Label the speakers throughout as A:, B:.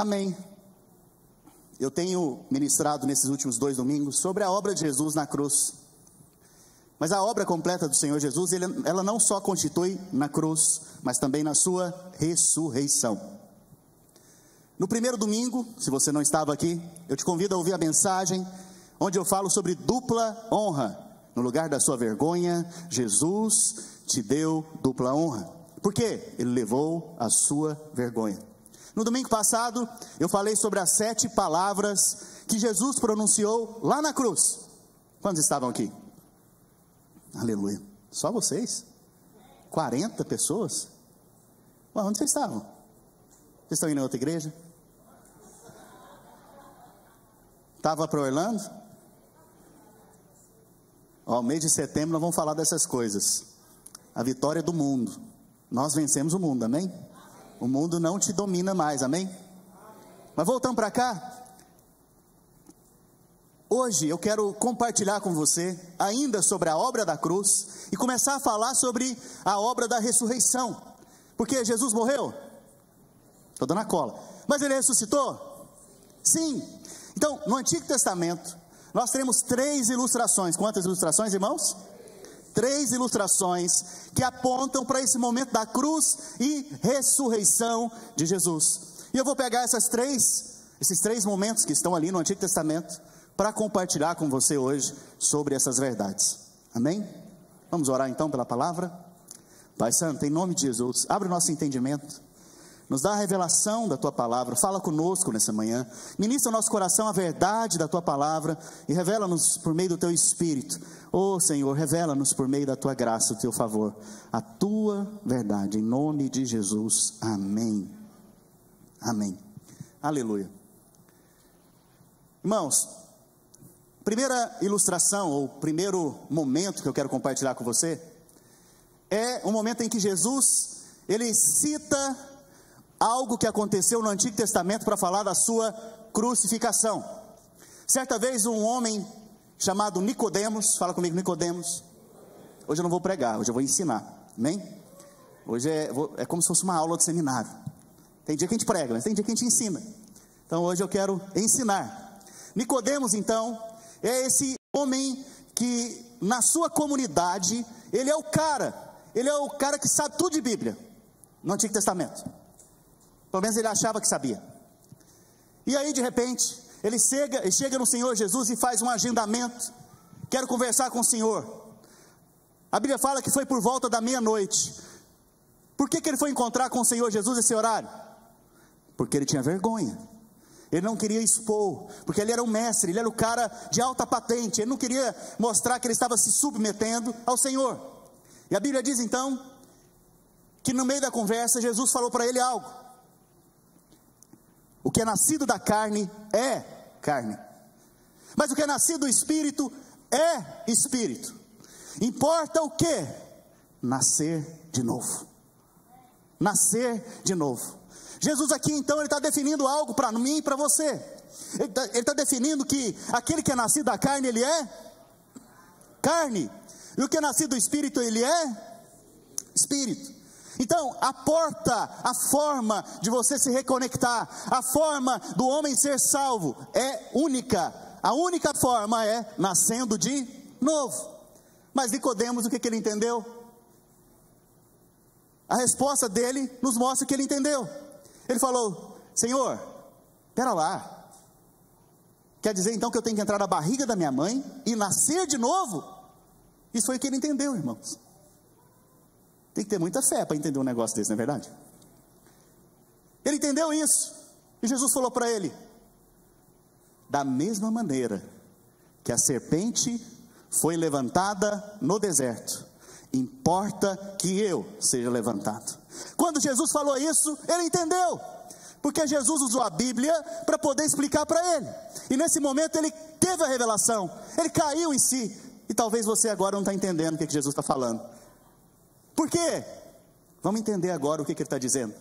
A: Amém. Eu tenho ministrado nesses últimos 2 domingos sobre a obra de Jesus na cruz. Mas a obra completa do Senhor Jesus, ela não só constitui na cruz, mas também na sua ressurreição. No primeiro domingo, se você não estava aqui, eu te convido a ouvir a mensagem, onde eu falo sobre dupla honra. No lugar da sua vergonha, Jesus te deu dupla honra. Por quê? Ele levou a sua vergonha. No domingo passado, eu falei sobre as 7 palavras que Jesus pronunciou lá na cruz. Quantos estavam aqui? Aleluia. Só vocês? 40 pessoas? Ué, onde vocês estavam? Vocês estão indo em outra igreja? Estava para Orlando? Ó, mês de setembro nós vamos falar dessas coisas. A vitória do mundo. Nós vencemos o mundo, amém? O mundo não te domina mais, amém? Mas voltando para cá. Hoje eu quero compartilhar com você ainda sobre a obra da cruz e começar a falar sobre a obra da ressurreição. Porque Jesus morreu? Estou dando a cola. Mas ele ressuscitou? Sim. Então, no Antigo Testamento, nós teremos 3 ilustrações. Quantas ilustrações, irmãos? 3 ilustrações que apontam para esse momento da cruz e ressurreição de Jesus. E eu vou pegar esses 3 momentos que estão ali no Antigo Testamento para compartilhar com você hoje sobre essas verdades. Amém? Vamos orar então pela palavra? Pai Santo, em nome de Jesus, abre o nosso entendimento, nos dá a revelação da Tua palavra, fala conosco nessa manhã, ministra ao nosso coração a verdade da Tua palavra e revela-nos por meio do Teu Espírito. Ó Senhor, revela-nos por meio da Tua graça, o Teu favor, a Tua verdade, em nome de Jesus. Amém. Amém. Aleluia. Irmãos, primeira ilustração, ou primeiro momento que eu quero compartilhar com você, é o momento em que Jesus, ele cita algo que aconteceu no Antigo Testamento para falar da sua crucificação. Certa vez um homem chamado Nicodemos, fala comigo, Nicodemos. Hoje eu não vou pregar, hoje eu vou ensinar, amém? Hoje é como se fosse uma aula de seminário. Tem dia que a gente prega, mas tem dia que a gente ensina. Então hoje eu quero ensinar. Nicodemos então é esse homem que na sua comunidade, ele é o cara que sabe tudo de Bíblia, no Antigo Testamento. Pelo menos ele achava que sabia. E aí de repente, ele chega no Senhor Jesus e faz um agendamento. Quero conversar com o Senhor. A Bíblia fala que foi por volta da meia-noite. Por que ele foi encontrar com o Senhor Jesus esse horário? Porque ele tinha vergonha. Ele não queria expor, porque ele era um mestre, ele era o cara de alta patente. Ele não queria mostrar que ele estava se submetendo ao Senhor. E a Bíblia diz então, que no meio da conversa, Jesus falou para ele algo. O que é nascido da carne é carne, mas o que é nascido do Espírito é Espírito. Importa o que? Nascer de novo. Nascer de novo. Jesus aqui então, ele está definindo algo para mim e para você. Ele está definindo que aquele que é nascido da carne, ele é carne, e o que é nascido do Espírito, ele é Espírito. Então, a porta, a forma de você se reconectar, a forma do homem ser salvo é única. A única forma é nascendo de novo. Mas Nicodemos, o que ele entendeu? A resposta dele nos mostra o que ele entendeu. Ele falou: Senhor, espera lá. Quer dizer então que eu tenho que entrar na barriga da minha mãe e nascer de novo? Isso foi o que ele entendeu, irmãos. Tem que ter muita fé para entender um negócio desse, não é verdade? Ele entendeu isso. E Jesus falou para ele: da mesma maneira que a serpente foi levantada no deserto, importa que eu seja levantado. Quando Jesus falou isso, ele entendeu. Porque Jesus usou a Bíblia para poder explicar para ele. E nesse momento ele teve a revelação. Ele caiu em si. E talvez você agora não está entendendo o que Jesus está falando. Por quê? Vamos entender agora o que ele está dizendo.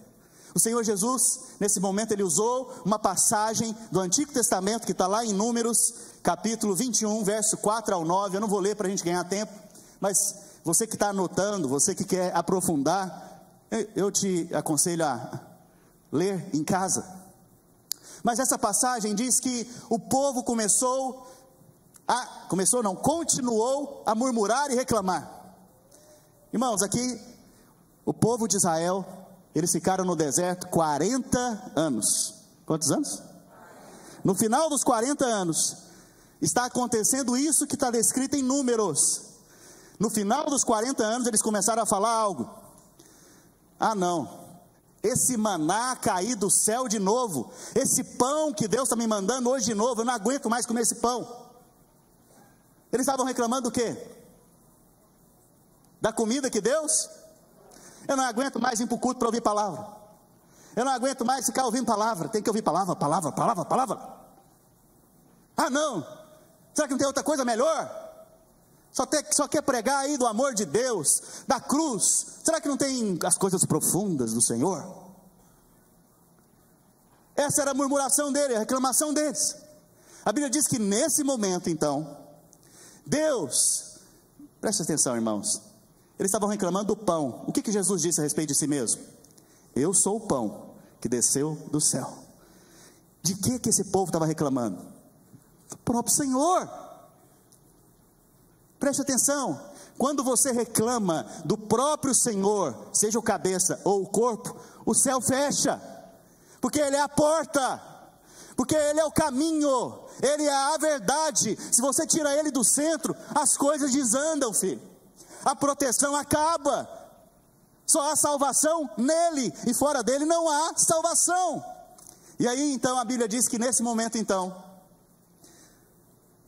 A: O Senhor Jesus, nesse momento, ele usou uma passagem do Antigo Testamento, que está lá em Números, capítulo 21, verso 4 ao 9. Eu não vou ler para a gente ganhar tempo, mas você que está anotando, você que quer aprofundar, eu te aconselho a ler em casa. Mas essa passagem diz que o povo continuou a murmurar e reclamar. Irmãos, aqui, o povo de Israel, eles ficaram no deserto 40 anos. Quantos anos? No final dos 40 anos, está acontecendo isso que está descrito em Números. No final dos 40 anos, eles começaram a falar algo. Ah não, esse maná cair do céu de novo, esse pão que Deus está me mandando hoje de novo, eu não aguento mais comer esse pão. Eles estavam reclamando do quê? Da comida que Deus? Eu não aguento mais ir para o culto para ouvir palavra. Eu não aguento mais ficar ouvindo palavra. Tem que ouvir palavra. Ah não, será que não tem outra coisa melhor? Só quer pregar aí do amor de Deus, da cruz. Será que não tem as coisas profundas do Senhor? Essa era a murmuração dele, a reclamação deles. A Bíblia diz que nesse momento então, Deus, preste atenção irmãos, eles estavam reclamando do pão. O que Jesus disse a respeito de si mesmo? Eu sou o pão que desceu do céu. De que esse povo estava reclamando? Do próprio Senhor. Preste atenção, quando você reclama do próprio Senhor, seja o cabeça ou o corpo, o céu fecha, porque Ele é a porta, porque Ele é o caminho, Ele é a verdade. Se você tira Ele do centro, as coisas desandam, filho, a proteção acaba, só há salvação nele, e fora dele não há salvação. E aí então a Bíblia diz que nesse momento então,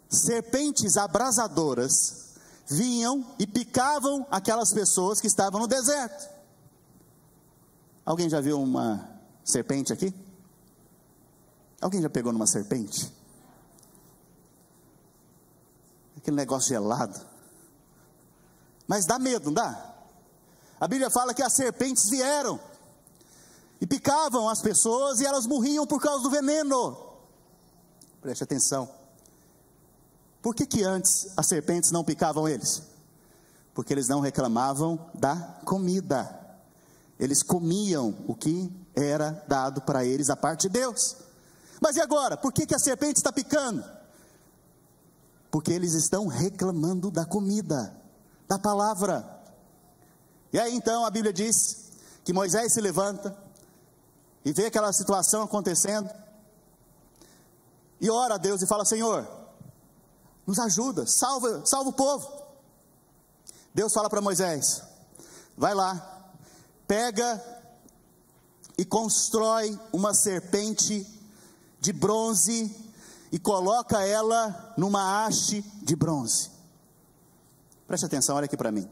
A: serpentes abrasadoras vinham e picavam aquelas pessoas que estavam no deserto. Alguém já viu uma serpente aqui? Alguém já pegou numa serpente? Aquele negócio gelado. Mas dá medo, não dá? A Bíblia fala que as serpentes vieram e picavam as pessoas e elas morriam por causa do veneno. Preste atenção. Por que antes as serpentes não picavam eles? Porque eles não reclamavam da comida. Eles comiam o que era dado para eles da parte de Deus. Mas e agora? Por que a serpente está picando? Porque eles estão reclamando da comida, da palavra. E aí então a Bíblia diz que Moisés se levanta e vê aquela situação acontecendo e ora a Deus e fala: Senhor, nos ajuda, salva o povo. Deus fala para Moisés: vai lá, pega e constrói uma serpente de bronze e coloca ela numa haste de bronze. Preste atenção, olha aqui para mim.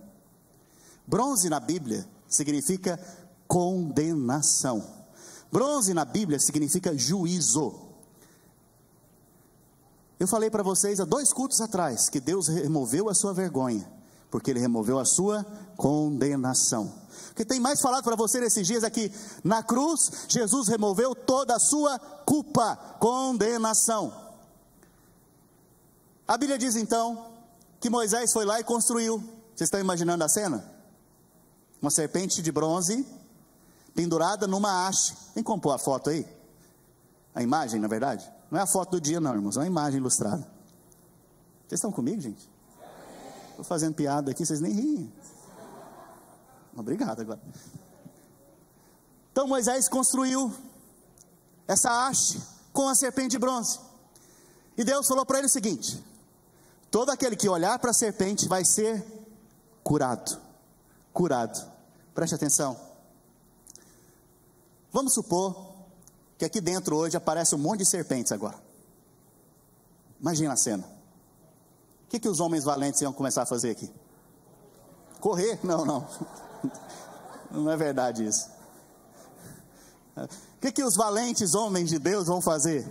A: Bronze na Bíblia significa condenação. Bronze na Bíblia significa juízo. Eu falei para vocês há 2 cultos atrás que Deus removeu a sua vergonha, porque Ele removeu a sua condenação. O que tem mais falado para você nesses dias é que na cruz Jesus removeu toda a sua culpa, condenação. A Bíblia diz então que Moisés foi lá e construiu. Vocês estão imaginando a cena? Uma serpente de bronze pendurada numa haste. Quem compôs a foto aí? A imagem, na verdade? Não é a foto do dia não, irmãos, é uma imagem ilustrada. Vocês estão comigo, gente? Estou fazendo piada aqui, vocês nem riem. Obrigado agora. Então Moisés construiu essa haste com a serpente de bronze. E Deus falou para ele o seguinte: todo aquele que olhar para a serpente vai ser curado. Curado. Preste atenção. Vamos supor que aqui dentro hoje aparece um monte de serpentes agora. Imagina a cena. O que os homens valentes iam começar a fazer aqui? Correr? Não. Não é verdade isso. O que os valentes homens de Deus vão fazer?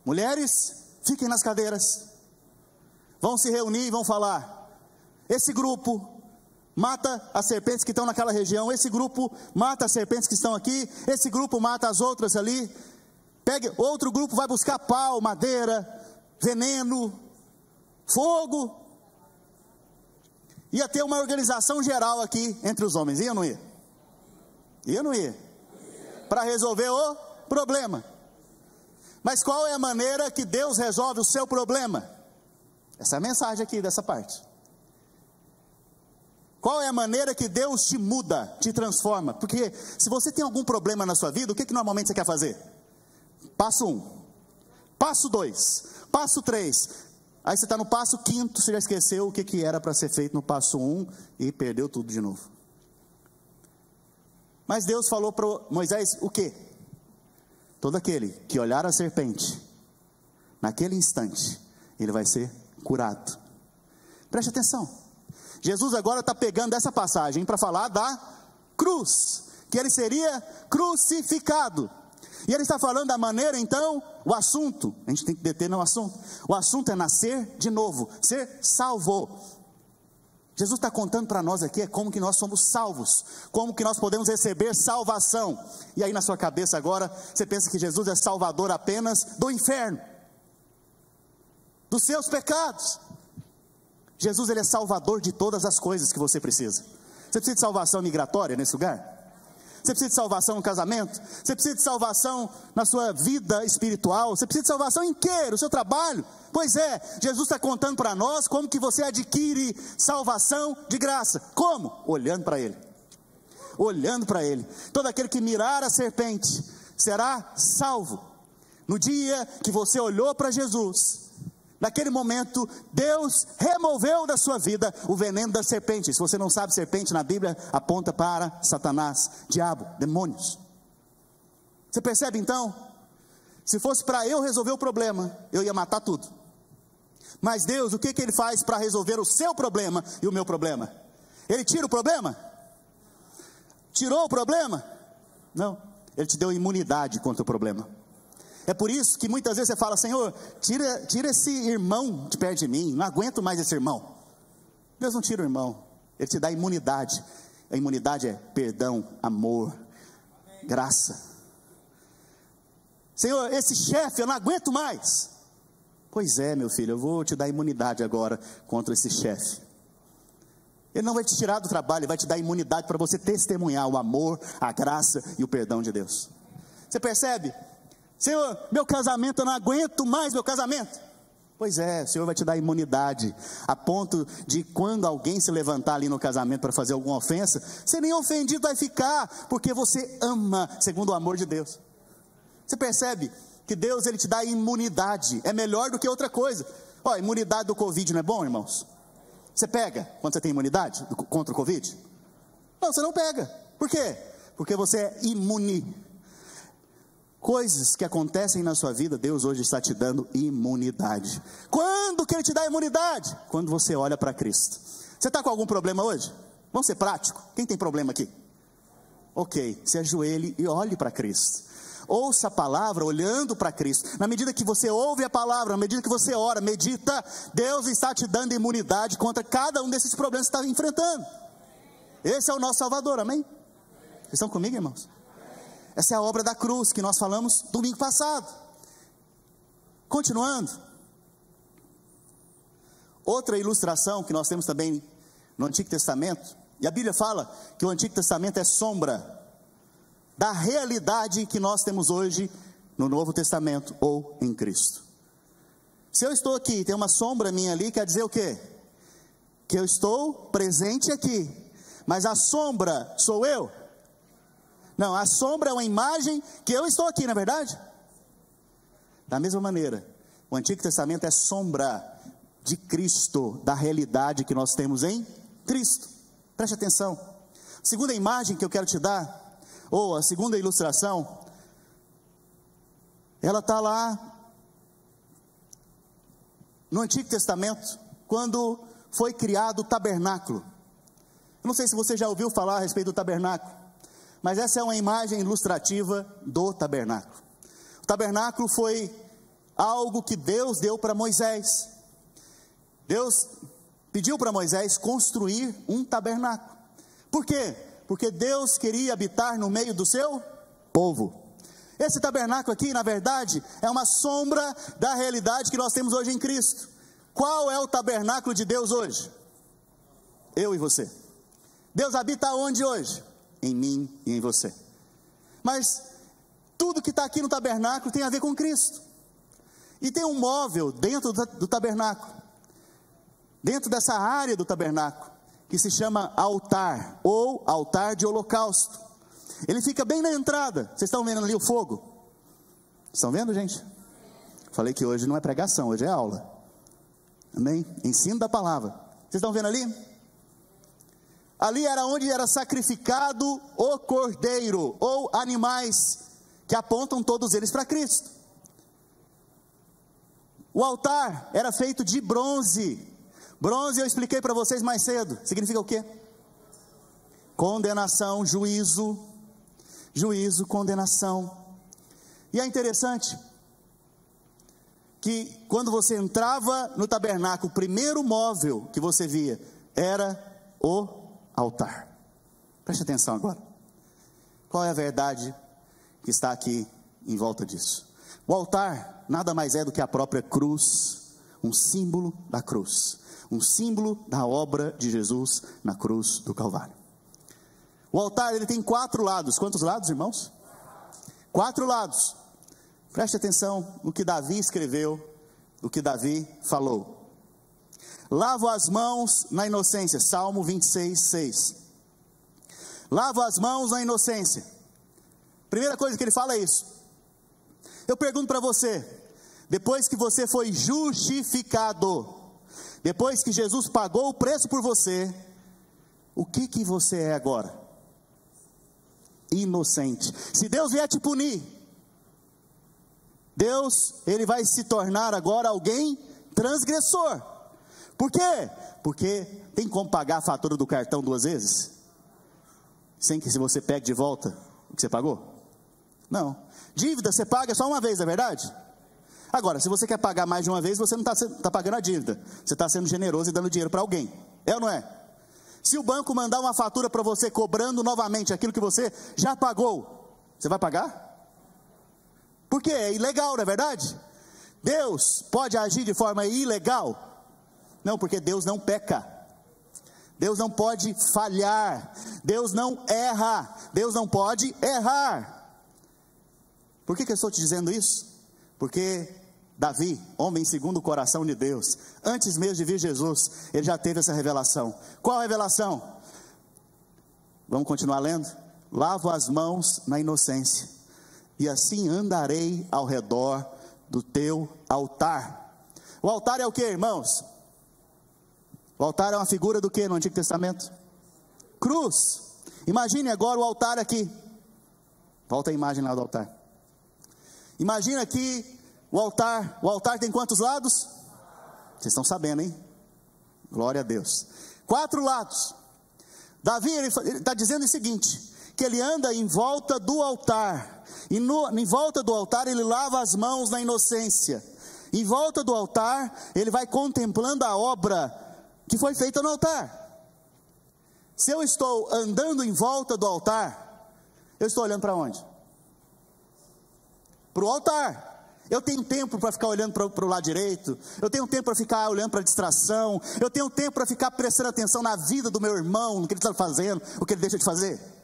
A: Mulheres, fiquem nas cadeiras. Vão se reunir e vão falar: esse grupo mata as serpentes que estão naquela região, esse grupo mata as serpentes que estão aqui, esse grupo mata as outras ali. Outro grupo vai buscar pau, madeira, veneno, fogo. Ia ter uma organização geral aqui entre os homens, ia ou não ia? Ia ou não ia? Para resolver o problema. Mas qual é a maneira que Deus resolve o seu problema? Essa é a mensagem aqui dessa parte. Qual é a maneira que Deus te muda, te transforma? Porque se você tem algum problema na sua vida, o que normalmente você quer fazer? Passo 1, passo 2, passo 3. Aí você está no passo 5º, você já esqueceu o que era para ser feito no passo 1 e perdeu tudo de novo. Mas Deus falou para Moisés o quê? Todo aquele que olhar a serpente, naquele instante, ele vai ser curado. Preste atenção. Jesus agora está pegando essa passagem para falar da cruz, que ele seria crucificado. E ele está falando da maneira, então, o assunto, a gente tem que deter no assunto. O assunto é nascer de novo, ser salvo. Jesus está contando para nós aqui como que nós somos salvos, como que nós podemos receber salvação. E aí na sua cabeça agora, você pensa que Jesus é salvador apenas do inferno, dos seus pecados. Jesus, ele é salvador de todas as coisas que você precisa. Você precisa de salvação migratória nesse lugar? Você precisa de salvação no casamento? Você precisa de salvação na sua vida espiritual? Você precisa de salvação em quê? No seu trabalho? Pois é, Jesus está contando para nós como que você adquire salvação de graça. Como? Olhando para Ele. Olhando para Ele. Todo aquele que mirar a serpente será salvo. No dia que você olhou para Jesus, naquele momento, Deus removeu da sua vida o veneno da serpente. Se você não sabe, serpente na Bíblia aponta para Satanás, diabo, demônios. Você percebe então? Se fosse para eu resolver o problema, eu ia matar tudo. Mas Deus, o que Ele faz para resolver o seu problema e o meu problema? Ele tira o problema? Tirou o problema? Não, Ele te deu imunidade contra o problema. É por isso que muitas vezes você fala: Senhor, tira esse irmão de perto de mim, não aguento mais esse irmão. Deus não tira o irmão, Ele te dá imunidade. A imunidade é perdão, amor, graça. Senhor, esse chefe eu não aguento mais. Pois é, meu filho, eu vou te dar imunidade agora contra esse chefe. Ele não vai te tirar do trabalho, Ele vai te dar imunidade para você testemunhar o amor, a graça e o perdão de Deus. Você percebe? Senhor, meu casamento, eu não aguento mais meu casamento. Pois é, o Senhor vai te dar imunidade, a ponto de quando alguém se levantar ali no casamento para fazer alguma ofensa, você nem ofendido vai ficar, porque você ama segundo o amor de Deus. Você percebe que Deus, Ele te dá imunidade, é melhor do que outra coisa. Ó, a imunidade do Covid não é bom, irmãos? Você pega quando você tem imunidade contra o Covid? Não, você não pega. Por quê? Porque você é imune. Coisas que acontecem na sua vida, Deus hoje está te dando imunidade. Quando que Ele te dá imunidade? Quando você olha para Cristo. Você está com algum problema hoje? Vamos ser prático. Quem tem problema aqui? Ok, se ajoelhe e olhe para Cristo. Ouça a palavra olhando para Cristo. Na medida que você ouve a palavra, na medida que você ora, medita, Deus está te dando imunidade contra cada um desses problemas que você está enfrentando. Esse é o nosso Salvador, amém? Vocês estão comigo, irmãos? Essa é a obra da cruz que nós falamos domingo passado. Continuando. Outra ilustração que nós temos também no Antigo Testamento, e a Bíblia fala que o Antigo Testamento é sombra da realidade que nós temos hoje no Novo Testamento ou em Cristo. Se eu estou aqui, tem uma sombra minha ali, quer dizer o quê? Que eu estou presente aqui, mas a sombra sou eu? Não, a sombra é uma imagem que eu estou aqui, não é verdade? Da mesma maneira, o Antigo Testamento é sombra de Cristo, da realidade que nós temos em Cristo. Preste atenção. A segunda imagem que eu quero te dar, ou a segunda ilustração, ela está lá no Antigo Testamento, quando foi criado o tabernáculo. Eu não sei se você já ouviu falar a respeito do tabernáculo, mas essa é uma imagem ilustrativa do tabernáculo. O tabernáculo foi algo que Deus deu para Moisés. Deus pediu para Moisés construir um tabernáculo. Por quê? Porque Deus queria habitar no meio do seu povo. Esse tabernáculo aqui, na verdade, é uma sombra da realidade que nós temos hoje em Cristo. Qual é o tabernáculo de Deus hoje? Eu e você. Deus habita onde hoje? Em mim e em você. Mas tudo que está aqui no tabernáculo tem a ver com Cristo. E tem um móvel dentro do tabernáculo, dentro dessa área do tabernáculo, que se chama altar, ou altar de holocausto. Ele fica bem na entrada. Vocês estão vendo ali o fogo? Estão vendo, gente? Falei que hoje não é pregação, hoje é aula. Amém? Ensino da palavra. Vocês estão vendo ali? Ali era onde era sacrificado o cordeiro, ou animais, que apontam todos eles para Cristo. O altar era feito de bronze. Bronze, eu expliquei para vocês mais cedo, significa o quê? Condenação, juízo, condenação. E é interessante que quando você entrava no tabernáculo, o primeiro móvel que você via era o altar. Preste atenção agora. Qual é a verdade que está aqui em volta disso? O altar nada mais é do que a própria cruz, um símbolo da cruz, um símbolo da obra de Jesus na cruz do Calvário. O altar, ele tem 4 lados. Quantos lados, irmãos? 4 lados. Preste atenção no que Davi escreveu, no que Davi falou. Lavo as mãos na inocência. Salmo 26, 6. Lavo as mãos na inocência. Primeira coisa que ele fala é isso. Eu pergunto para você, depois que você foi justificado, depois que Jesus pagou o preço por você, o que você é agora? Inocente. Se Deus vier te punir, Deus, ele vai se tornar agora alguém transgressor. Por quê? Porque tem como pagar a fatura do cartão 2 vezes? Sem que se você pegue de volta o que você pagou? Não. Dívida você paga só uma vez, é verdade? Agora, se você quer pagar mais de uma vez, você não está pagando a dívida. Você está sendo generoso e dando dinheiro para alguém. É ou não é? Se o banco mandar uma fatura para você cobrando novamente aquilo que você já pagou, você vai pagar? Porque é ilegal, não é verdade? Deus pode agir de forma ilegal? Não, porque Deus não peca. Deus não pode falhar. Deus não erra. Deus não pode errar. Por que eu estou te dizendo isso? Porque Davi, homem segundo o coração de Deus, antes mesmo de vir Jesus, ele já teve essa revelação. Qual revelação? Vamos continuar lendo? Lavo as mãos na inocência, e assim andarei ao redor do teu altar. O altar é o que, irmãos? O altar é uma figura do que no Antigo Testamento? Cruz. Imagine agora o altar aqui. Volta a imagem lá do altar. Imagina aqui o altar tem quantos lados? Vocês estão sabendo, hein? Glória a Deus. 4 lados. Davi, ele está dizendo o seguinte, que ele anda em volta do altar, e em volta do altar ele lava as mãos na inocência. Em volta do altar, ele vai contemplando a obra que foi feita no altar. Se eu estou andando em volta do altar, eu estou olhando para onde? Para o altar. Eu tenho tempo para ficar olhando para o lado direito, eu tenho tempo para ficar olhando para a distração, eu tenho tempo para ficar prestando atenção na vida do meu irmão, no que ele está fazendo, o que ele deixa de fazer.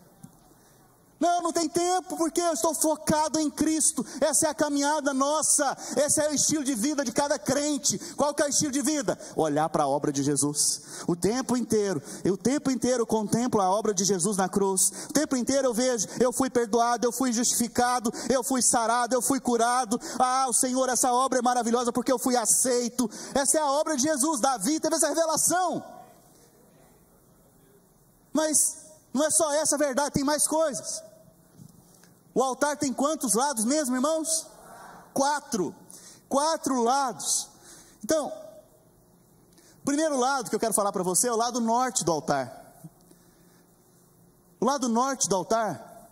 A: Não tem tempo, porque eu estou focado em Cristo. Essa é a caminhada nossa, esse é o estilo de vida de cada crente. Qual que é o estilo de vida? Olhar para a obra de Jesus, o tempo inteiro eu contemplo a obra de Jesus na cruz, o tempo inteiro eu vejo, eu fui perdoado, eu fui justificado, eu fui sarado, eu fui curado. O Senhor, essa obra é maravilhosa porque eu fui aceito. Essa é a obra de Jesus. Davi teve essa revelação. Mas não é só essa a verdade, tem mais coisas. O altar tem quantos lados mesmo, irmãos? 4 lados. Então, o primeiro lado que eu quero falar para você é o lado norte do altar. O lado norte do altar,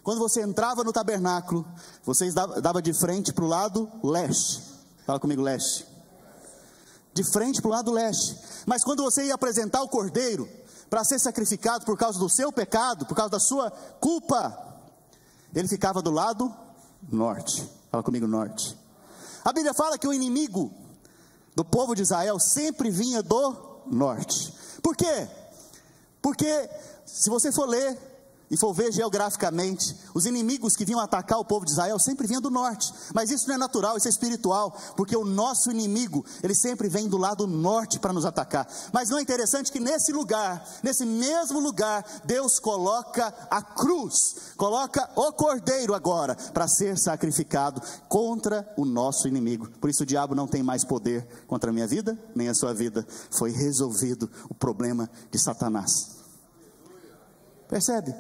A: quando você entrava no tabernáculo, você dava de frente para o lado leste. Fala comigo, leste. De frente para o lado leste. Mas quando você ia apresentar o cordeiro para ser sacrificado por causa do seu pecado, por causa da sua culpa, ele ficava do lado norte. Fala comigo, norte. A Bíblia fala que o inimigo do povo de Israel sempre vinha do norte. Por quê? Porque, se você for ler e for ver geograficamente, os inimigos que vinham atacar o povo de Israel sempre vinham do norte, mas isso não é natural, isso é espiritual, porque o nosso inimigo, ele sempre vem do lado norte para nos atacar. Mas não é interessante que nesse lugar, nesse mesmo lugar, Deus coloca a cruz, coloca o cordeiro agora, para ser sacrificado contra o nosso inimigo. Por isso o diabo não tem mais poder contra a minha vida, nem a sua vida. Foi resolvido o problema de Satanás. Percebe?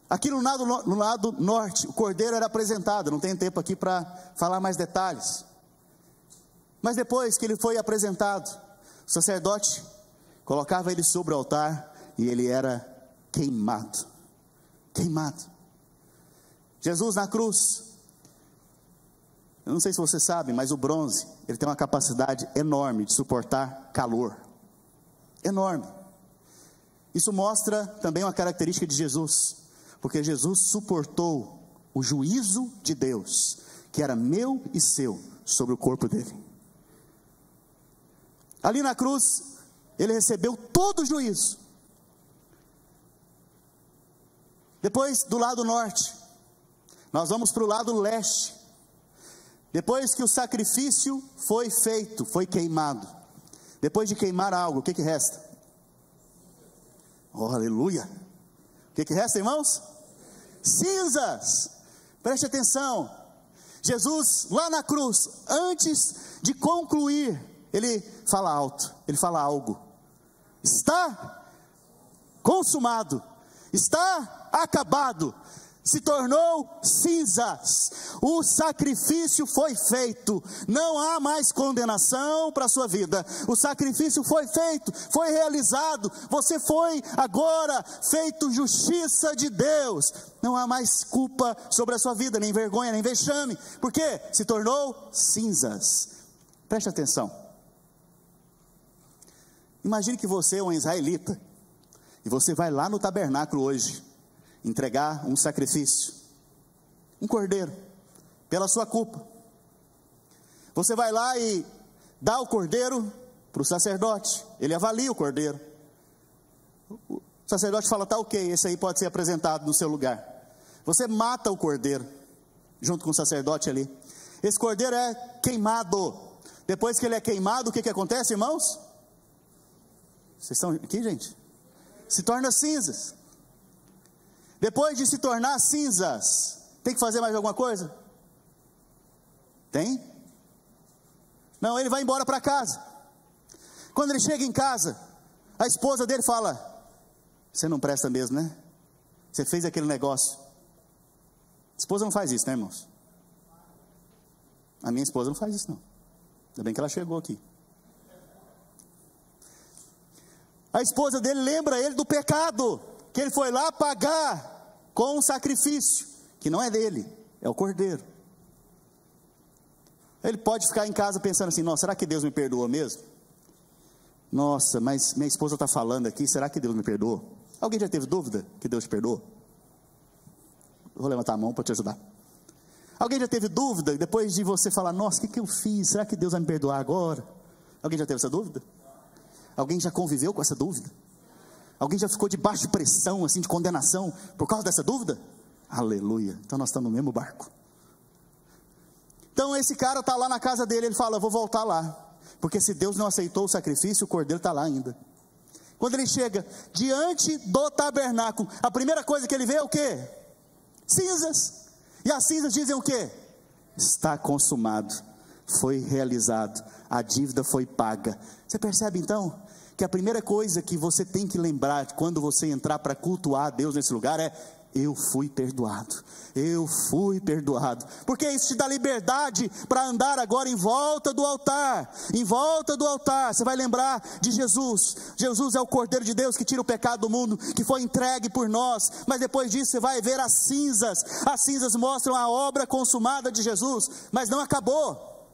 A: Aqui no lado norte, o cordeiro era apresentado. Não tenho tempo aqui para falar mais detalhes. Mas depois que ele foi apresentado, o sacerdote colocava ele sobre o altar e ele era queimado. Queimado. Jesus na cruz, eu não sei se você sabe, mas o bronze, ele tem uma capacidade enorme de suportar calor. Enorme. Isso mostra também uma característica de Jesus, porque Jesus suportou o juízo de Deus, que era meu e seu, sobre o corpo dele. Ali na cruz, ele recebeu todo o juízo. Depois, do lado norte, nós vamos para o lado leste. Depois que o sacrifício foi feito, foi queimado. Depois de queimar algo, o que resta? Oh, aleluia! O que resta, irmãos? Cinzas. Preste atenção. Jesus lá na cruz, antes de concluir, ele fala alto, ele fala algo. Está consumado, está acabado, se tornou cinzas. O sacrifício foi feito, não há mais condenação para a sua vida. O sacrifício foi feito, foi realizado. Você foi agora feito justiça de Deus. Não há mais culpa sobre a sua vida, nem vergonha, nem vexame. Por quê? Se tornou cinzas. Preste atenção. Imagine que você é um israelita e você vai lá no tabernáculo hoje entregar um sacrifício, um cordeiro, pela sua culpa. Você vai lá e dá o cordeiro para o sacerdote, ele avalia o cordeiro. O sacerdote fala, tá ok, esse aí pode ser apresentado no seu lugar. Você mata o cordeiro, junto com o sacerdote ali. Esse cordeiro é queimado. Depois que ele é queimado, o que acontece, irmãos? Vocês estão aqui, gente? Se torna cinzas. Depois de se tornar cinzas, tem que fazer mais alguma coisa? Tem? Não, ele vai embora para casa. Quando ele chega em casa, a esposa dele fala, você não presta mesmo, né? Você fez aquele negócio. A esposa não faz isso, né, irmãos? A minha esposa não faz isso, não. Ainda bem que ela chegou aqui. A esposa dele lembra ele do pecado que ele foi lá pagar com um sacrifício, que não é dele, é o cordeiro. Ele pode ficar em casa pensando assim, nossa, será que Deus me perdoou mesmo? Nossa, mas minha esposa está falando aqui, será que Deus me perdoou? Alguém já teve dúvida que Deus te perdoou? Vou levantar a mão para te ajudar. Alguém já teve dúvida, depois de você falar, nossa, o que eu fiz? Será que Deus vai me perdoar agora? Alguém já teve essa dúvida? Alguém já conviveu com essa dúvida? Alguém já ficou debaixo de pressão, assim, de condenação, por causa dessa dúvida? Aleluia, então nós estamos no mesmo barco. Então esse cara está lá na casa dele, ele fala, eu vou voltar lá, porque se Deus não aceitou o sacrifício, o cordeiro está lá ainda. Quando ele chega diante do tabernáculo, a primeira coisa que ele vê é o quê? Cinzas. E as cinzas dizem o quê? Está consumado, foi realizado, a dívida foi paga. Você percebe então que a primeira coisa que você tem que lembrar quando você entrar para cultuar a Deus nesse lugar é, eu fui perdoado, eu fui perdoado, porque isso te dá liberdade para andar agora em volta do altar, você vai lembrar de Jesus. Jesus é o Cordeiro de Deus que tira o pecado do mundo, que foi entregue por nós, mas depois disso você vai ver as cinzas mostram a obra consumada de Jesus, mas não acabou,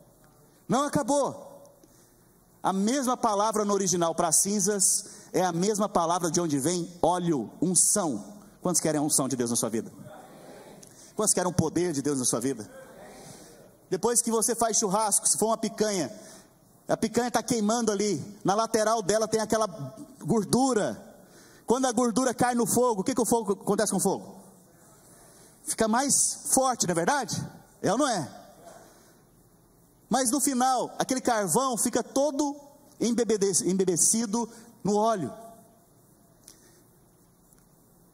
A: a mesma palavra no original para cinzas, é a mesma palavra de onde vem óleo, unção. Quantos querem a unção de Deus na sua vida? Quantos querem o poder de Deus na sua vida? Depois que você faz churrasco, se for uma picanha, a picanha está queimando ali, na lateral dela tem aquela gordura. quando a gordura cai no fogo, o que o fogo acontece com o fogo? Fica mais forte, não é verdade? É ou não é? Mas no final, aquele carvão fica todo embebecido no óleo.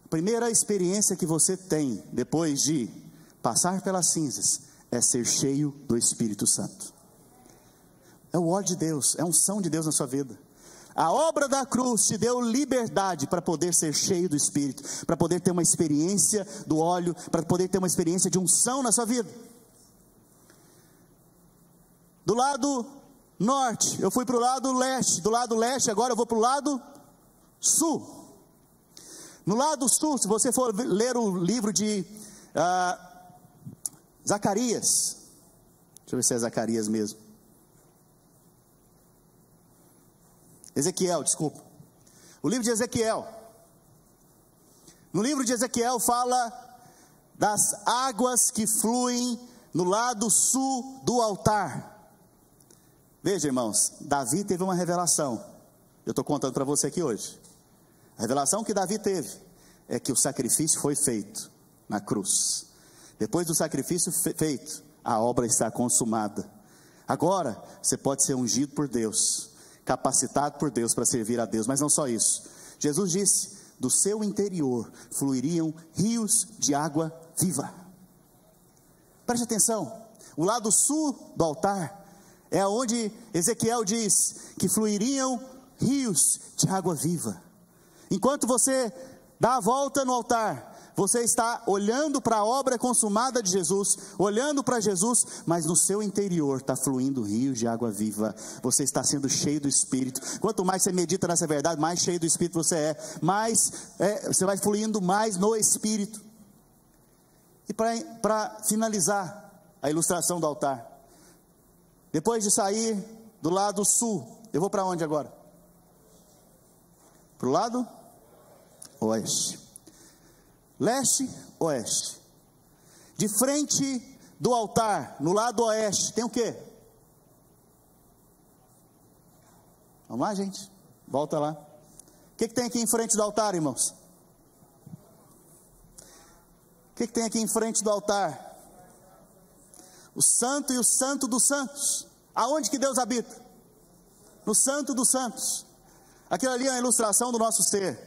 A: A primeira experiência que você tem depois de passar pelas cinzas é ser cheio do Espírito Santo. É o óleo de Deus, é a unção de Deus na sua vida. A obra da cruz te deu liberdade para poder ser cheio do Espírito, para poder ter uma experiência do óleo, para poder ter uma experiência de unção na sua vida. Do lado norte, eu fui para o lado leste. Do lado leste, agora eu vou para o lado sul. No lado sul, se você for ler o livro de Zacarias, deixa eu ver se é Zacarias mesmo. Ezequiel, desculpa. O livro de Ezequiel. No livro de Ezequiel fala das águas que fluem no lado sul do altar. Veja, irmãos, Davi teve uma revelação. Eu estou contando para você aqui hoje. A revelação que Davi teve é que o sacrifício foi feito na cruz. Depois do sacrifício feito, a obra está consumada. Agora, você pode ser ungido por Deus, capacitado por Deus para servir a Deus. Mas não só isso. Jesus disse, do seu interior fluiriam rios de água viva. Preste atenção, o lado sul do altar é onde Ezequiel diz que fluiriam rios de água viva. Enquanto você dá a volta no altar, você está olhando para a obra consumada de Jesus, olhando para Jesus, mas no seu interior está fluindo rios de água viva. Você está sendo cheio do Espírito. Quanto mais você medita nessa verdade, mais cheio do Espírito você é, mais você vai fluindo mais no Espírito. E para finalizar a ilustração do altar, depois de sair do lado sul, eu vou para onde agora? Para o lado oeste. Leste, oeste. De frente do altar, no lado oeste, tem o quê? Vamos lá, gente. Volta lá. O que tem aqui em frente do altar, irmãos? O que tem aqui em frente do altar? O santo e o santo dos santos. Aonde que Deus habita? No santo dos santos. Aquilo ali é uma ilustração do nosso ser.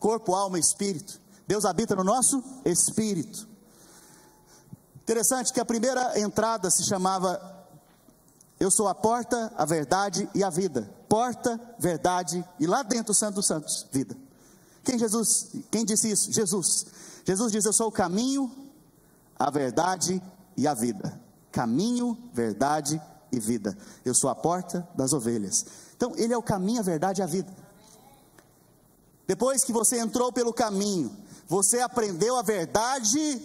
A: Corpo, alma e espírito. Deus habita no nosso espírito. Interessante que a primeira entrada se chamava: eu sou a porta, a verdade e a vida. Porta, verdade e lá dentro o santo dos santos, vida. Quem disse isso? Jesus. Jesus diz: eu sou o caminho, a verdade e a vida. Caminho, verdade e vida. Eu sou a porta das ovelhas. Então ele é o caminho, a verdade e a vida. Depois que você entrou pelo caminho, você aprendeu a verdade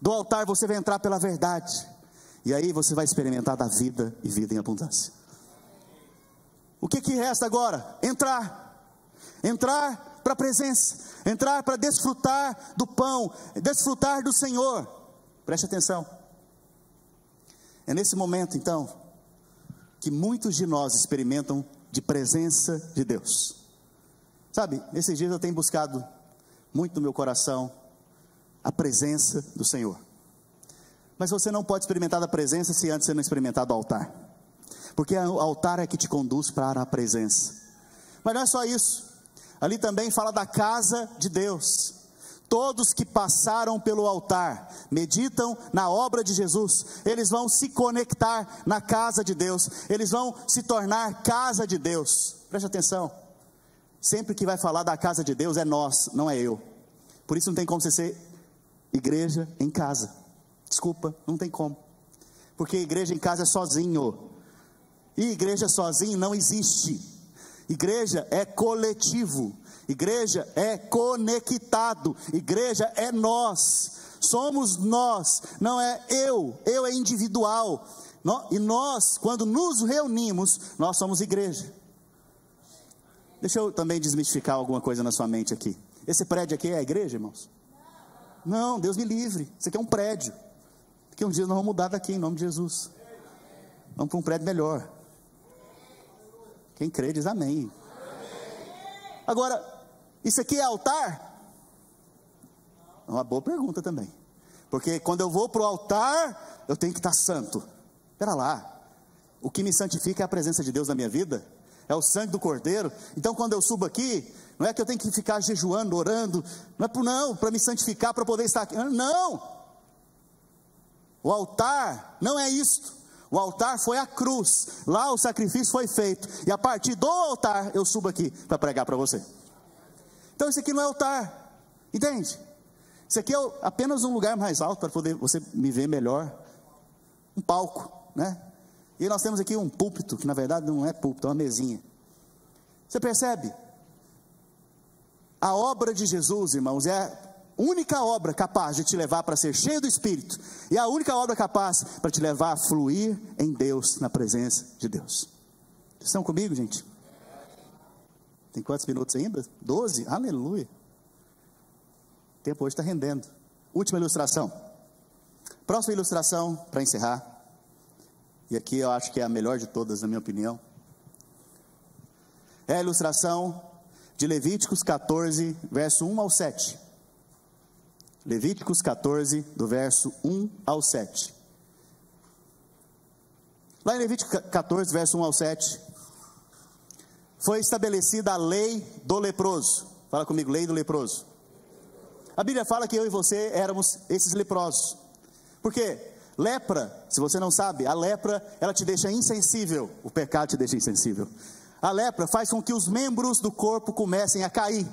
A: do altar, você vai entrar pela verdade. E aí você vai experimentar da vida e vida em abundância. O que resta agora? Entrar para a presença, entrar para desfrutar do pão, desfrutar do Senhor. Preste atenção. É nesse momento então que muitos de nós experimentam de presença de Deus. Sabe, nesses dias eu tenho buscado muito no meu coração a presença do Senhor. Mas você não pode experimentar da presença se antes você não experimentar do altar. Porque o altar é que te conduz para a presença. Mas não é só isso. Ali também fala da casa de Deus. Todos que passaram pelo altar, meditam na obra de Jesus, eles vão se conectar na casa de Deus. Eles vão se tornar casa de Deus. Preste atenção. Sempre que vai falar da casa de Deus é nós, não é eu. Por isso não tem como você ser igreja em casa. Desculpa, não tem como. Porque igreja em casa é sozinho. E igreja sozinho não existe. Igreja é coletivo. Igreja é conectado. Igreja é nós. Somos nós, não é eu. Eu é individual. E nós, quando nos reunimos, nós somos igreja. Deixa eu também desmistificar alguma coisa na sua mente aqui. Esse prédio aqui é a igreja, irmãos? Não, Deus me livre. Isso aqui é um prédio. Daqui um dia nós vamos mudar daqui em nome de Jesus. Vamos para um prédio melhor. Quem crê diz amém. Agora, Isso aqui é altar? É uma boa pergunta também. Porque quando eu vou para o altar, eu tenho que estar santo. Espera lá, o que me santifica é a presença de Deus na minha vida, é o sangue do Cordeiro. Então quando eu subo aqui, não é que eu tenho que ficar jejuando, orando, não, para me santificar, para poder estar aqui, não. O altar não é isto. O altar foi a cruz, lá o sacrifício foi feito, e a partir do altar eu subo aqui para pregar para você. Então isso aqui não é altar, entende? Isso aqui é apenas um lugar mais alto para poder você me ver melhor, um palco, né? E nós temos aqui um púlpito, que na verdade não é púlpito, é uma mesinha. Você percebe? A obra de Jesus, irmãos, é a única obra capaz de te levar para ser cheio do Espírito, e a única obra capaz para te levar a fluir em Deus, na presença de Deus. Vocês estão comigo, gente? Tem quantos minutos ainda? 12? Aleluia. O tempo hoje está rendendo. Última ilustração. Próxima ilustração, para encerrar. E aqui eu acho que é a melhor de todas, na minha opinião. É a ilustração de Levíticos 14, verso 1 ao 7. Levíticos 14, do verso 1 ao 7. Lá em Levíticos 14, verso 1 ao 7, foi estabelecida a lei do leproso. Fala comigo, lei do leproso. A Bíblia fala que eu e você éramos esses leprosos. Por quê? Lepra, se você não sabe, a lepra, ela te deixa insensível. O pecado te deixa insensível. A lepra faz com que os membros do corpo comecem a cair.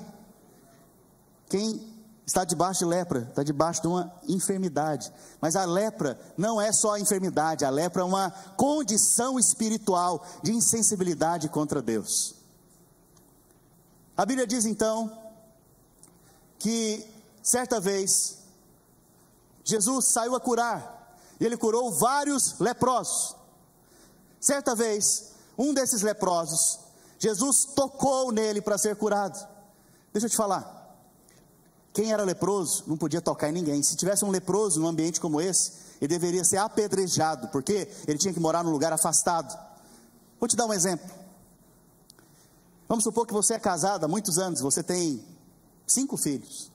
A: Quem está debaixo de lepra, está debaixo de uma enfermidade. Mas a lepra não é só a enfermidade, a lepra é uma condição espiritual de insensibilidade contra Deus. A Bíblia diz então que certa vez Jesus saiu a curar, e ele curou vários leprosos. Certa vez, um desses leprosos, Jesus tocou nele para ser curado. Deixa eu te falar, quem era leproso não podia tocar em ninguém. Se tivesse um leproso num ambiente como esse, ele deveria ser apedrejado, porque ele tinha que morar num lugar afastado. Vou te dar um exemplo. Vamos supor que você é casado há muitos anos, você tem 5 filhos,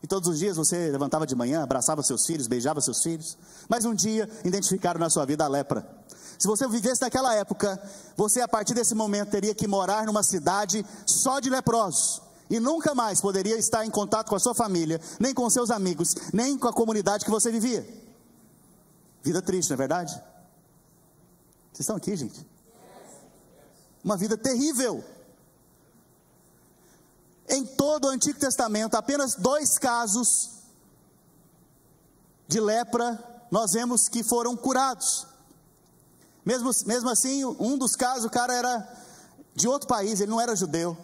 A: e todos os dias você levantava de manhã, abraçava seus filhos, beijava seus filhos, mas um dia identificaram na sua vida a lepra. Se você vivesse naquela época, você a partir desse momento teria que morar numa cidade só de leprosos, e nunca mais poderia estar em contato com a sua família, nem com seus amigos, nem com a comunidade que você vivia. Vida triste, não é verdade? Vocês estão aqui, gente? Uma vida terrível. Em todo o Antigo Testamento, apenas 2 casos de lepra nós vemos que foram curados. Mesmo assim, um dos casos, o cara era de outro país, ele não era judeu.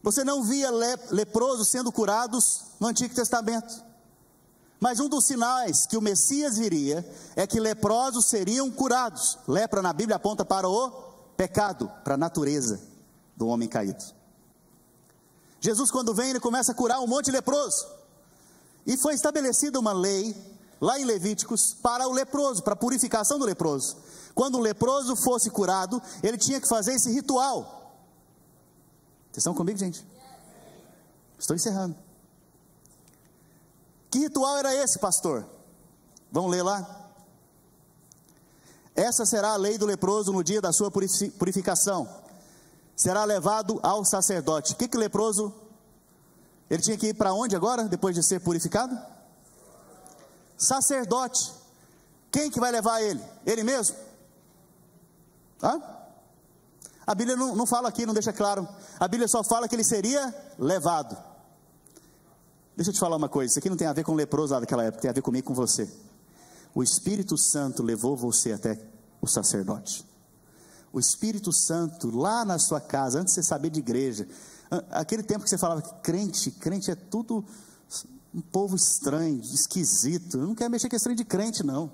A: Você não via leprosos sendo curados no Antigo Testamento. Mas um dos sinais que o Messias viria é que leprosos seriam curados. Lepra na Bíblia aponta para o pecado, para a natureza do homem caído. Jesus, quando vem, ele começa a curar um monte de leproso. E foi estabelecida uma lei, lá em Levíticos, para o leproso, para a purificação do leproso. Quando o leproso fosse curado, ele tinha que fazer esse ritual. Vocês estão comigo, gente? Estou encerrando. Que ritual era esse, pastor? Vamos ler lá? Essa será a lei do leproso no dia da sua purificação. Será levado ao sacerdote. O que leproso? Ele tinha que ir para onde agora, depois de ser purificado? Sacerdote. Quem que vai levar ele? Ele mesmo? Hã? A Bíblia não fala aqui, não deixa claro. A Bíblia só fala que ele seria levado. Deixa eu te falar uma coisa, isso aqui não tem a ver com o leproso lá daquela época, tem a ver comigo e com você. O Espírito Santo levou você até o sacerdote. O Espírito Santo, lá na sua casa, antes de você saber de igreja, aquele tempo que você falava que crente é tudo um povo estranho, esquisito, eu não quero mexer com esse trem de crente não.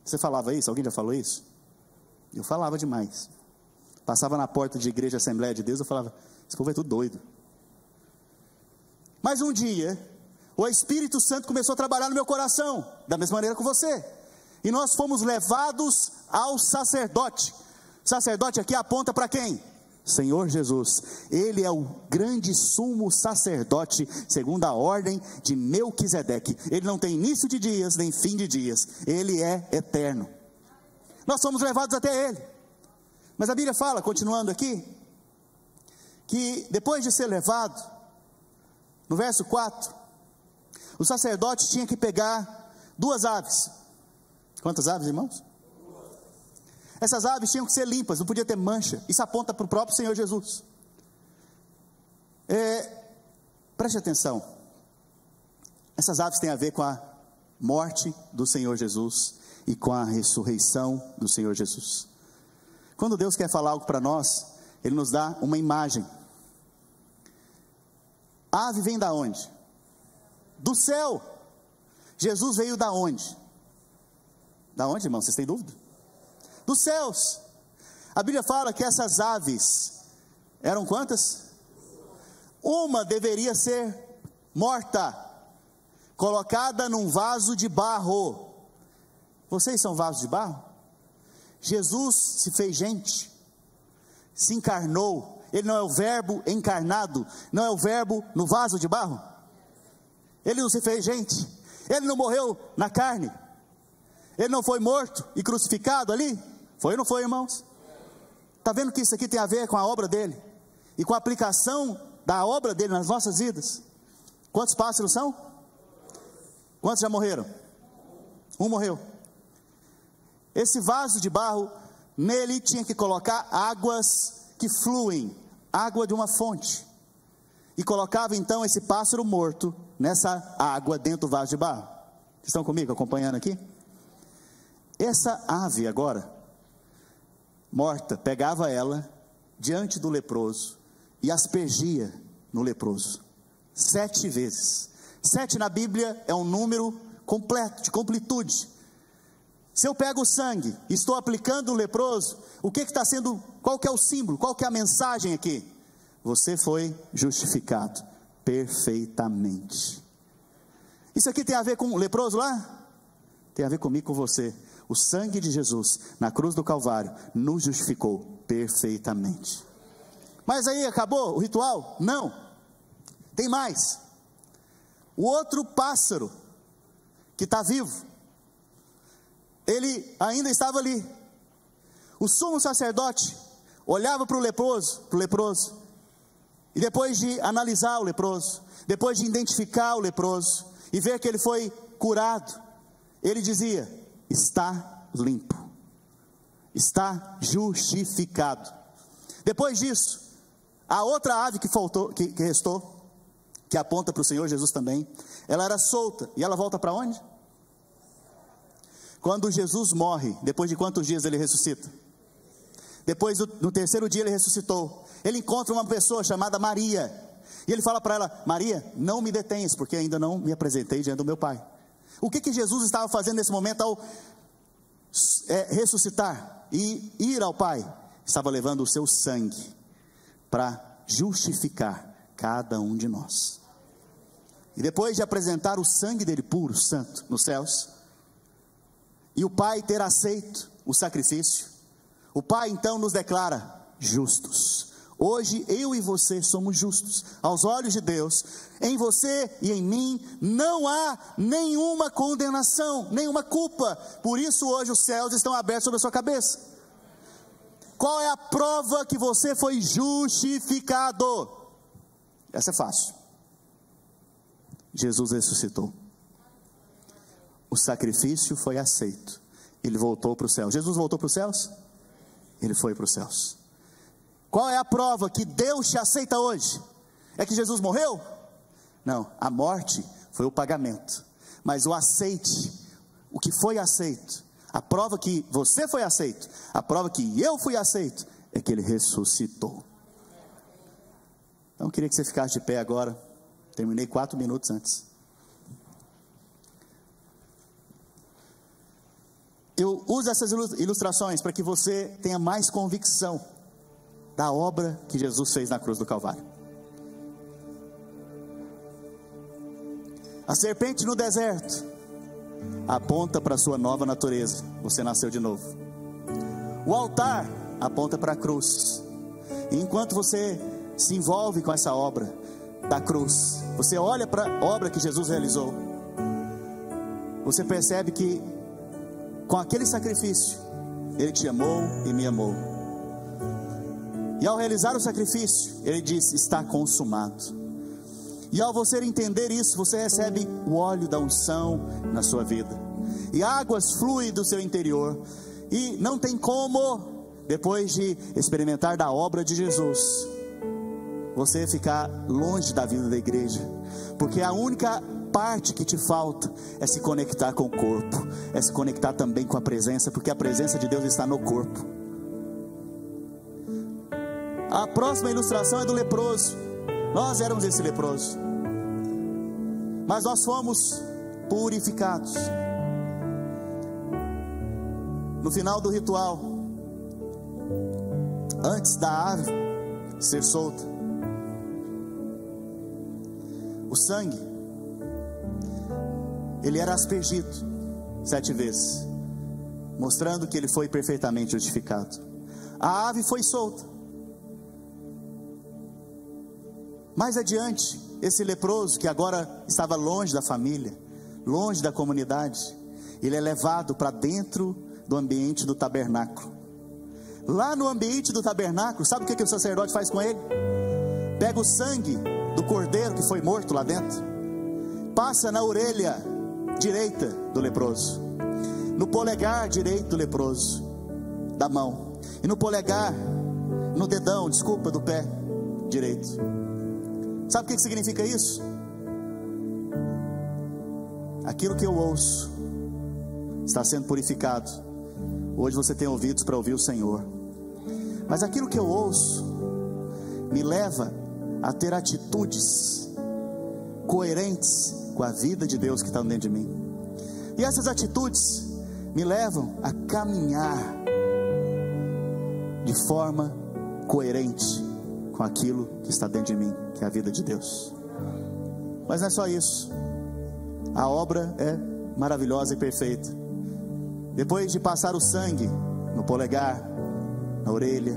A: Você falava isso? Alguém já falou isso? Eu falava demais. Passava na porta de igreja, Assembleia de Deus, eu falava, esse povo é tudo doido. Mas um dia, o Espírito Santo começou a trabalhar no meu coração, da mesma maneira com você, e nós fomos levados ao sacerdote. Sacerdote aqui aponta para quem? Senhor Jesus, Ele é o grande sumo sacerdote, segundo a ordem de Melquisedeque. Ele não tem início de dias, nem fim de dias. Ele é eterno. Nós somos levados até Ele. Mas a Bíblia fala, continuando aqui, que depois de ser levado, no verso 4, o sacerdote tinha que pegar 2 aves. Quantas aves, irmãos? Essas aves tinham que ser limpas, não podia ter mancha. Isso aponta para o próprio Senhor Jesus. Preste atenção. Essas aves têm a ver com a morte do Senhor Jesus e com a ressurreição do Senhor Jesus. Quando Deus quer falar algo para nós, Ele nos dá uma imagem. A ave vem da onde? Do céu. Jesus veio da onde? Da onde, irmão? Vocês têm dúvida? Dos céus. A Bíblia fala que essas aves eram quantas? Uma deveria ser morta, colocada num vaso de barro. Vocês são vasos de barro? Jesus se fez gente, se encarnou. Ele não é o verbo encarnado, não é o verbo no vaso de barro. Ele não se fez gente, ele não morreu na carne, ele não foi morto e crucificado ali. Foi ou não foi, irmãos? Está vendo que isso aqui tem a ver com a obra dele e com a aplicação da obra dele nas nossas vidas? Quantos pássaros são? Quantos já morreram? Um morreu. Esse vaso de barro, nele tinha que colocar águas que fluem, água de uma fonte, e colocava então esse pássaro morto nessa água dentro do vaso de barro. Estão comigo, acompanhando aqui? Essa ave agora, morta, pegava ela diante do leproso e aspergia no leproso 7 vezes. 7 na Bíblia é um número completo, de completude. Se eu pego o sangue e estou aplicando no leproso, o que está sendo, qual que é o símbolo, qual que é a mensagem aqui? Você foi justificado perfeitamente. Isso aqui tem a ver com o leproso lá? Tem a ver comigo, com você. O sangue de Jesus na cruz do Calvário nos justificou perfeitamente. Mas aí acabou o ritual? Não, tem mais. O outro pássaro que está vivo, ele ainda estava ali. O sumo sacerdote olhava para o leproso, e depois de analisar o leproso, depois de identificar o leproso e ver que ele foi curado, ele dizia: está limpo, está justificado. Depois disso, a outra ave que restou, que aponta para o Senhor Jesus também, ela era solta, e ela volta para onde? Quando Jesus morre, depois de quantos dias ele ressuscita? Depois, no 3º dia ele ressuscitou. Ele encontra uma pessoa chamada Maria, e ele fala para ela: Maria, não me detenhas, porque ainda não me apresentei diante do meu Pai. O que Jesus estava fazendo nesse momento ao ressuscitar e ir ao Pai? Estava levando o seu sangue para justificar cada um de nós. E depois de apresentar o sangue dele puro, santo, nos céus, e o Pai ter aceito o sacrifício, o Pai então nos declara justos. Hoje eu e você somos justos aos olhos de Deus. Em você e em mim não há nenhuma condenação, nenhuma culpa. Por isso hoje os céus estão abertos sobre a sua cabeça. Qual é a prova que você foi justificado? Essa é fácil. Jesus ressuscitou. O sacrifício foi aceito. Ele voltou para os céus. Jesus voltou para os céus? Ele foi para os céus. Qual é a prova que Deus te aceita hoje? É que Jesus morreu? Não, a morte foi o pagamento. Mas o aceite, o que foi aceito, a prova que você foi aceito, a prova que eu fui aceito, é que Ele ressuscitou. Então eu queria que você ficasse de pé agora. Terminei 4 minutos antes. Eu uso essas ilustrações para que você tenha mais convicção da obra que Jesus fez na cruz do Calvário. A serpente no deserto aponta para a sua nova natureza. Você nasceu de novo. O altar aponta para a cruz. E enquanto você se envolve com essa obra da cruz, você olha para a obra que Jesus realizou, você percebe que com aquele sacrifício Ele te amou e me amou. E ao realizar o sacrifício, Ele diz: está consumado. E ao você entender isso, você recebe o óleo da unção na sua vida, e águas fluem do seu interior. E não tem como, depois de experimentar da obra de Jesus, você ficar longe da vida da igreja, porque a única parte que te falta é se conectar com o corpo, é se conectar também com a presença, porque a presença de Deus está no corpo. A próxima ilustração é do leproso. Nós éramos esse leproso, mas nós fomos purificados. No final do ritual, antes da ave ser solta, o sangue, ele era aspergido 7 vezes, mostrando que ele foi perfeitamente justificado. A ave foi solta. Mais adiante, esse leproso, que agora estava longe da família, longe da comunidade, ele é levado para dentro do ambiente do tabernáculo. Lá no ambiente do tabernáculo, sabe o que o sacerdote faz com ele? Pega o sangue do cordeiro que foi morto lá dentro, passa na orelha direita do leproso, no polegar direito do leproso, da mão, e no polegar, no dedão, do pé direito. Sabe o que significa isso? Aquilo que eu ouço está sendo purificado. Hoje você tem ouvidos para ouvir o Senhor, mas aquilo que eu ouço me leva a ter atitudes coerentes com a vida de Deus que está dentro de mim. E essas atitudes me levam a caminhar de forma coerente com aquilo que está dentro de mim, que é a vida de Deus. Mas não é só isso. A obra é maravilhosa e perfeita. Depois de passar o sangue no polegar, na orelha,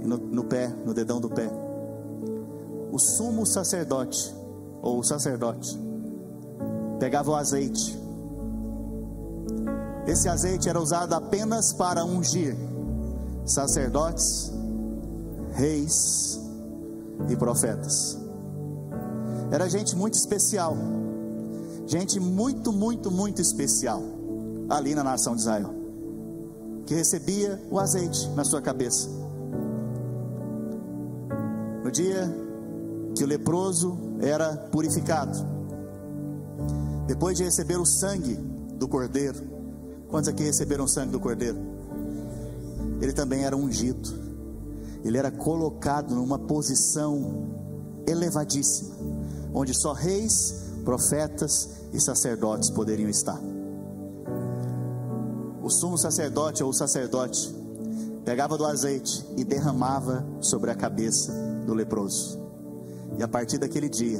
A: e no pé, no dedão do pé, o sumo sacerdote, ou o sacerdote, pegava o azeite. Esse azeite era usado apenas para ungir sacerdotes, reis e profetas. Era gente muito especial, gente muito especial ali na nação de Israel, que recebia o azeite na sua cabeça. No dia que o leproso era purificado, depois de receber o sangue do cordeiro, quantos aqui receberam o sangue do cordeiro? Ele também era ungido, ele era colocado numa posição elevadíssima, onde só reis, profetas e sacerdotes poderiam estar. O sumo sacerdote ou o sacerdote pegava do azeite e derramava sobre a cabeça do leproso, e a partir daquele dia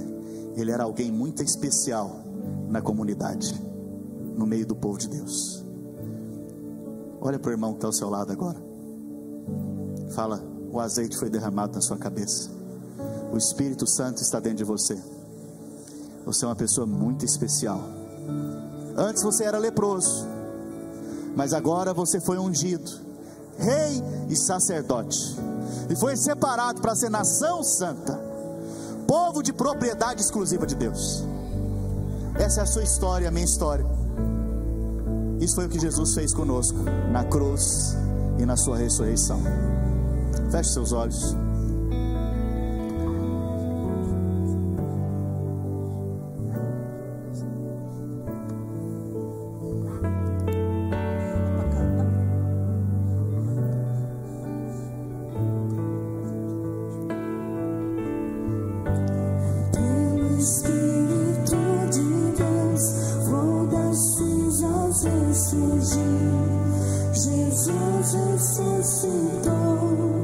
A: ele era alguém muito especial na comunidade, no meio do povo de Deus. Olha para o irmão que está ao seu lado agora, fala: o azeite foi derramado na sua cabeça, o Espírito Santo está dentro de você, você é uma pessoa muito especial. Antes você era leproso, mas agora você foi ungido, rei e sacerdote, e foi separado para ser nação santa, povo de propriedade exclusiva de Deus. Essa é a sua história, a minha história. Isso foi o que Jesus fez conosco na cruz e na sua ressurreição. Feche seus olhos.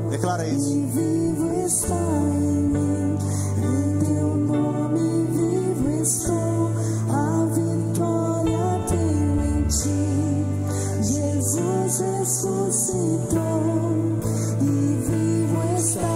A: Declara isso.
B: E vivo está em mim, em teu nome vivo estou, a vitória tenho em ti. Jesus ressuscitou e vivo está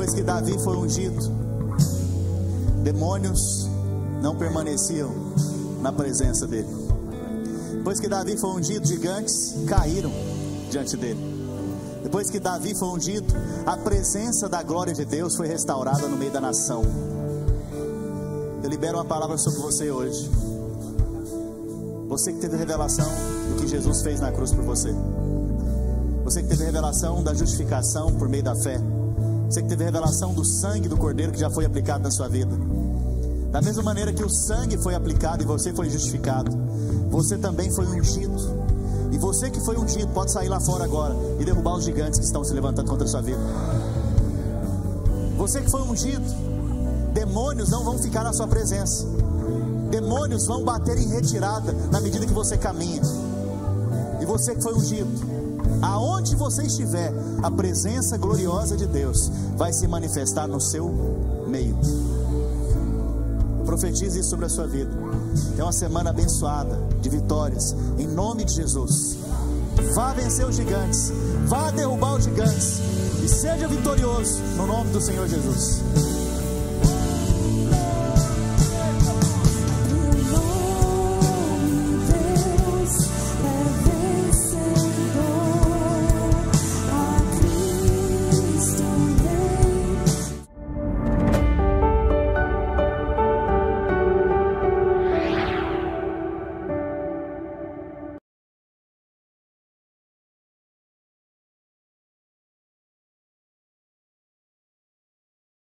A: Depois que Davi foi ungido, demônios não permaneciam na presença dele. Depois que Davi foi ungido, gigantes caíram diante dele. Depois que Davi foi ungido, a presença da glória de Deus foi restaurada no meio da nação. Eu libero uma palavra sobre você hoje. Você que teve revelação do que Jesus fez na cruz por você. Você que teve revelação da justificação por meio da fé. Você que teve revelação do sangue do Cordeiro que já foi aplicado na sua vida. Da mesma maneira que o sangue foi aplicado e você foi justificado, você também foi ungido. E você que foi ungido pode sair lá fora agora e derrubar os gigantes que estão se levantando contra a sua vida. Você que foi ungido, demônios não vão ficar na sua presença. Demônios vão bater em retirada na medida que você caminha. E você que foi ungido, aonde você estiver, a presença gloriosa de Deus vai se manifestar no seu meio. Profetize isso sobre a sua vida. É uma semana abençoada, de vitórias, em nome de Jesus. Vá vencer os gigantes, vá derrubar os gigantes, e seja vitorioso, no nome do Senhor Jesus.